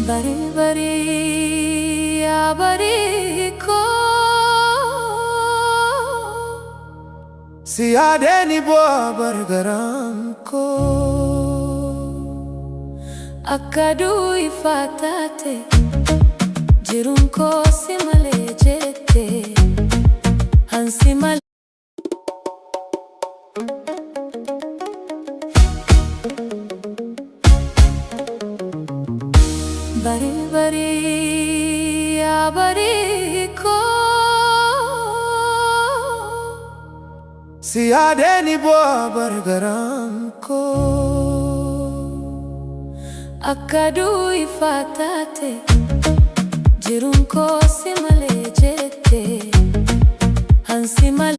Bari bari ya bari ko siyaadeni bu'aa bargaram ko akkaduu ifaataate jiruun koo si malee jette hansi malee. Bari bari ya bari ko siyaadeni bu'aa bargaram ko akkaduu ifaataate jiruun koo si malee jette hansi malee.